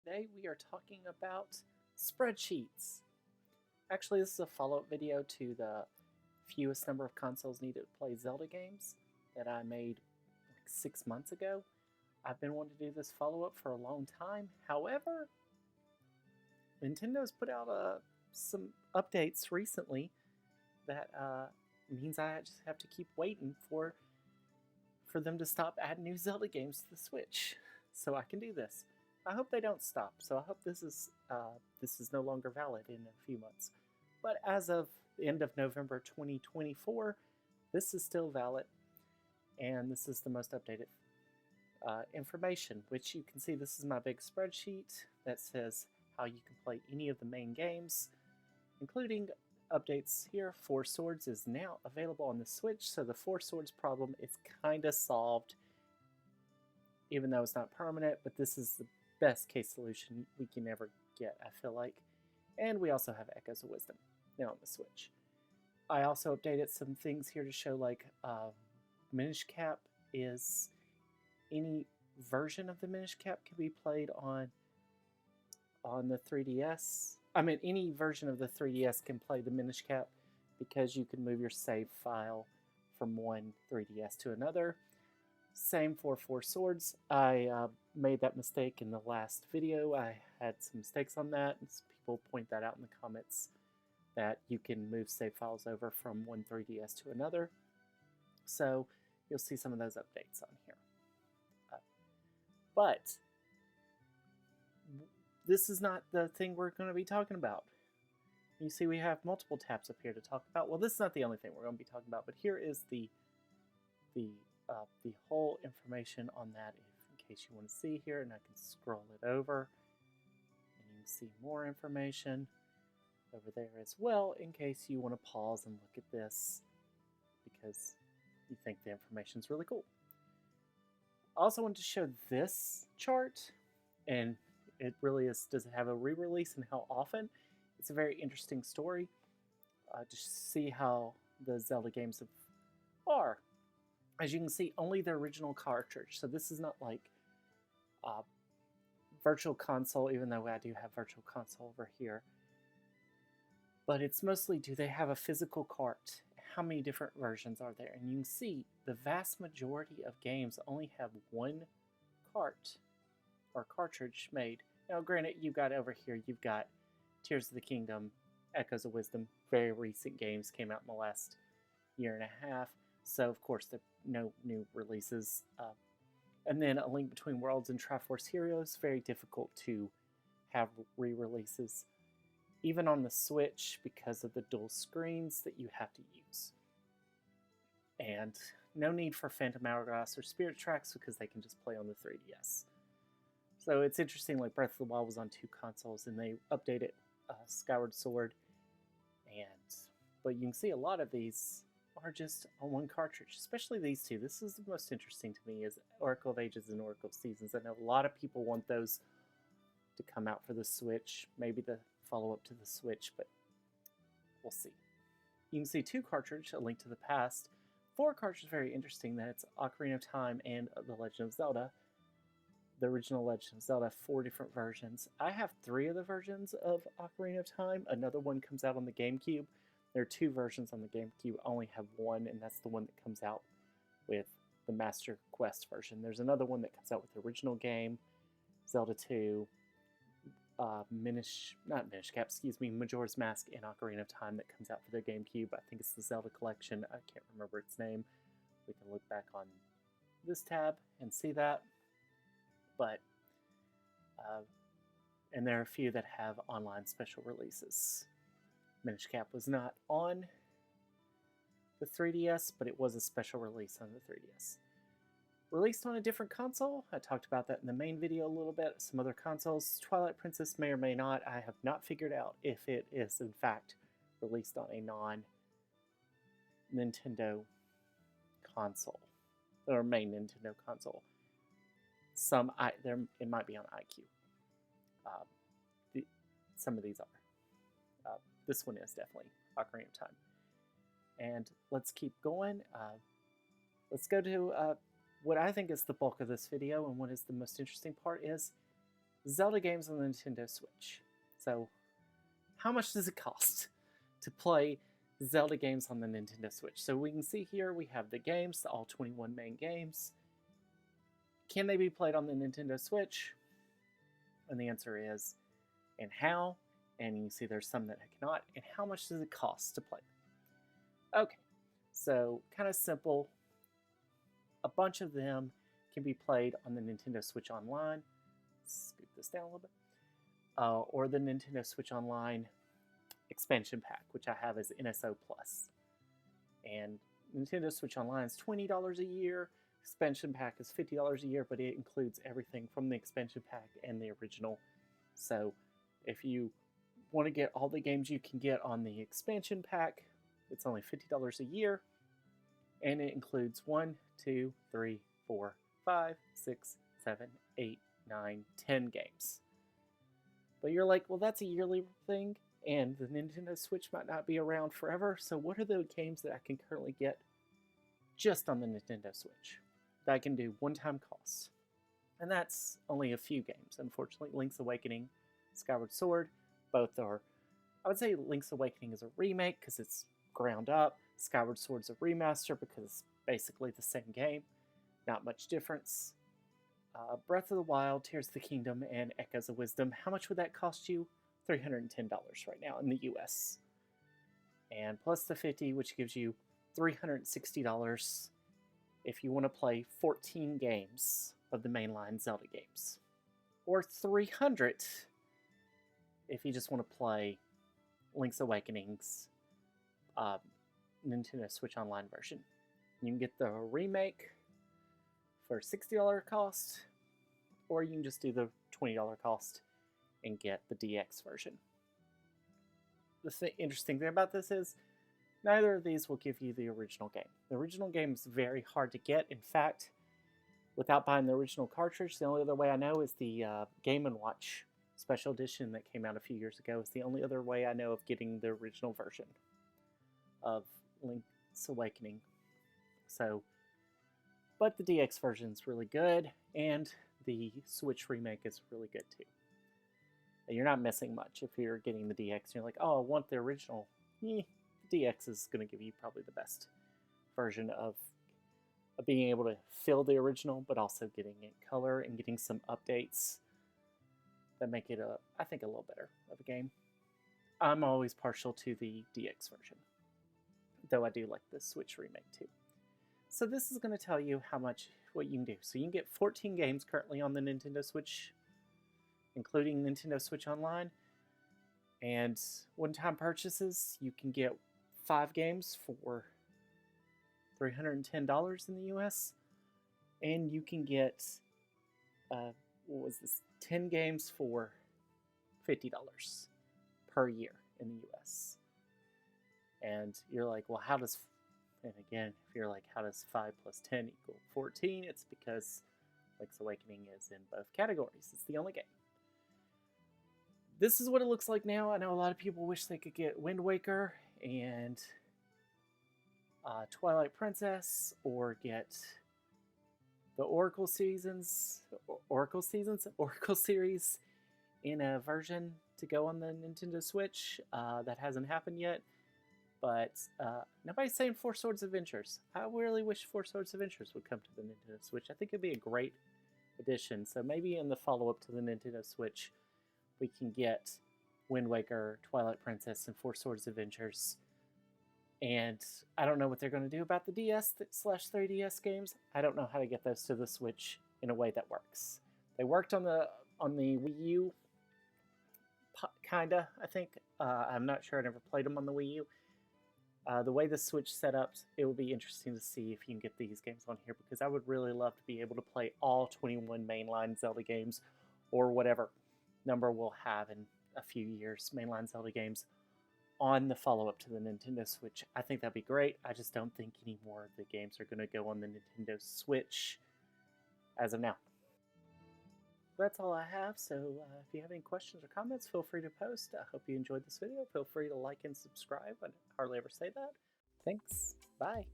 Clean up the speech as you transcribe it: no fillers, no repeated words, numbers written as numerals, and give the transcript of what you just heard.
Today we are talking about spreadsheets. Actually, this is a follow-up video to the fewest number of consoles needed to play Zelda games that I made like 6 months ago. I've been wanting to do this follow-up for a long time. However, Nintendo's put out some updates recently that means I just have to keep waiting for them to stop adding new Zelda games to the Switch so I can do this. I hope they don't stop. So I hope this is no longer valid in a few months. But as of the end of November 2024, this is still valid, and this is the most updated information. Which you can see, this is my big spreadsheet that says how you can play any of the main games, including updates here. Four Swords is now available on the Switch, so the Four Swords problem is kind of solved, even though it's not permanent. But this is the best case solution we can ever get, I feel like. And we also have Echoes of Wisdom now on the Switch. I also updated some things here to show, like Minish Cap is any version of the Minish Cap can be played on the 3DS. I mean, any version of the 3DS can play the Minish Cap because you can move your save file from one 3DS to another. Same for Four Swords. I made that mistake in the last video. I had some mistakes on that, and people point that out in the comments that you can move save files over from one 3DS to another. So you'll see some of those updates on here. But this is not the thing we're going to be talking about. You see we have multiple tabs up here to talk about. Well, this is not the only thing we're going to be talking about, but here is the whole information on that, in case you want to see here, and I can scroll it over and you can see more information over there as well, in case you want to pause and look at this because you think the information is really cool. I also wanted to show this chart, and it really is, does it have a re-release and how often? It's a very interesting story to see how the Zelda games are. As you can see, only the original cartridge. So this is not like Virtual Console, even though I do have Virtual Console over here. But it's mostly, do they have a physical cart? How many different versions are there? And you can see the vast majority of games only have one cart or cartridge made. Now, granted, you've got over here, you've got Tears of the Kingdom, Echoes of Wisdom, very recent games, came out in the last year and a half. So, of course, there are no new releases. And then A Link Between Worlds and Triforce Heroes, very difficult to have re-releases, even on the Switch, because of the dual screens that you have to use. And no need for Phantom Hourglass or Spirit Tracks because they can just play on the 3DS. So it's interesting, like Breath of the Wild was on 2 consoles, and they updated Skyward Sword. But you can see a lot of these are just on one cartridge, especially these two. This is the most interesting to me, is Oracle of Ages and Oracle of Seasons. I know a lot of people want those to come out for the Switch, maybe the follow-up to the Switch, but we'll see. You can see 2 cartridge, A Link to the Past. 4 cartridge, very interesting, that it's Ocarina of Time and The Legend of Zelda. The original Legend of Zelda, 4 different versions. I have 3 of the versions of Ocarina of Time. Another one comes out on the GameCube. There are 2 versions on the GameCube. I only have one, and that's the one that comes out with the Master Quest version. There's another one that comes out with the original game, Zelda 2, Majora's Mask and Ocarina of Time that comes out for their GameCube. I think it's the Zelda Collection. I can't remember its name. We can look back on this tab and see that. But, and there are a few that have online special releases. Minish Cap was not on the 3DS, but it was a special release on the 3DS. Released on a different console, I talked about that in the main video a little bit. Some other consoles, Twilight Princess may or may not. I have not figured out if it is in fact released on a non-Nintendo console, or main Nintendo console. It might be on iQue. Some of these are. This one is definitely Ocarina of Time. And let's keep going. Let's go to what I think is the bulk of this video, and what is the most interesting part is Zelda games on the Nintendo Switch. So, how much does it cost to play Zelda games on the Nintendo Switch? So we can see here we have the games, all 21 main games. Can they be played on the Nintendo Switch? And the answer is, and how? And you see there's some that cannot. And how much does it cost to play? Okay, so kind of simple. A bunch of them can be played on the Nintendo Switch Online. Scoot this down a little bit. Or the Nintendo Switch Online expansion pack, which I have as NSO Plus. And Nintendo Switch Online is $20 a year. Expansion pack is $50 a year, but it includes everything from the expansion pack and the original. So if you want to get all the games you can get on the expansion pack, it's only $50 a year. And it includes 1, 2, 3, 4, 5, 6, 7, 8, 9, 10 games. But you're like, well, that's a yearly thing, and the Nintendo Switch might not be around forever, so what are the games that I can currently get just on the Nintendo Switch that I can do one-time costs? And that's only a few games. Unfortunately, Link's Awakening, Skyward Sword, both are, I would say Link's Awakening is a remake because it's ground up. Skyward Sword's a remaster because it's basically the same game. Not much difference. Breath of the Wild, Tears of the Kingdom, and Echoes of Wisdom. How much would that cost you? $310 right now in the US. And plus the $50, which gives you $360 if you want to play 14 games of the mainline Zelda games. Or $300 if you just want to play Link's Awakening's Nintendo Switch Online version. You can get the remake for $60 cost, or you can just do the $20 cost and get the DX version. The interesting thing about this is neither of these will give you the original game. The original game is very hard to get. In fact, without buying the original cartridge, the only other way I know is the Game & Watch special edition that came out a few years ago. It's the only other way I know of getting the original version of Link's Awakening. So, but the DX version is really good, and the Switch remake is really good too. And you're not missing much if you're getting the DX. And you're like, oh, I want the original. The DX is going to give you probably the best version of being able to feel the original, but also getting it in color and getting some updates that make it, I think, a little better of a game. I'm always partial to the DX version, though I do like the Switch remake too. So this is going to tell you what you can do. So you can get 14 games currently on the Nintendo Switch, including Nintendo Switch Online. And one-time purchases, you can get 5 games for $310 in the US. And you can get, 10 games for $50 per year in the US. And you're like, well, and again, if you're like, how does 5 plus 10 equal 14? It's because Link's Awakening is in both categories. It's the only game. This is what it looks like now. I know a lot of people wish they could get Wind Waker and Twilight Princess, or get the Oracle Series in a version to go on the Nintendo Switch. That hasn't happened yet. But nobody's saying Four Swords Adventures. I really wish Four Swords Adventures would come to the Nintendo Switch. I think it'd be a great addition. So maybe in the follow-up to the Nintendo Switch, we can get Wind Waker, Twilight Princess, and Four Swords Adventures. And I don't know what they're going to do about the DS/3DS games. I don't know how to get those to the Switch in a way that works. They worked on the Wii U, kinda, I think. I'm not sure. I never played them on the Wii U. The way the Switch set up, it would be interesting to see if you can get these games on here, because I would really love to be able to play all 21 mainline Zelda games, or whatever number we'll have in a few years, mainline Zelda games, on the follow-up to the Nintendo Switch. I think that'd be great. I just don't think any more of the games are going to go on the Nintendo Switch as of now. That's all I have, so if you have any questions or comments, feel free to post. I hope you enjoyed this video. Feel free to like and subscribe. I hardly ever say that. Thanks. Bye.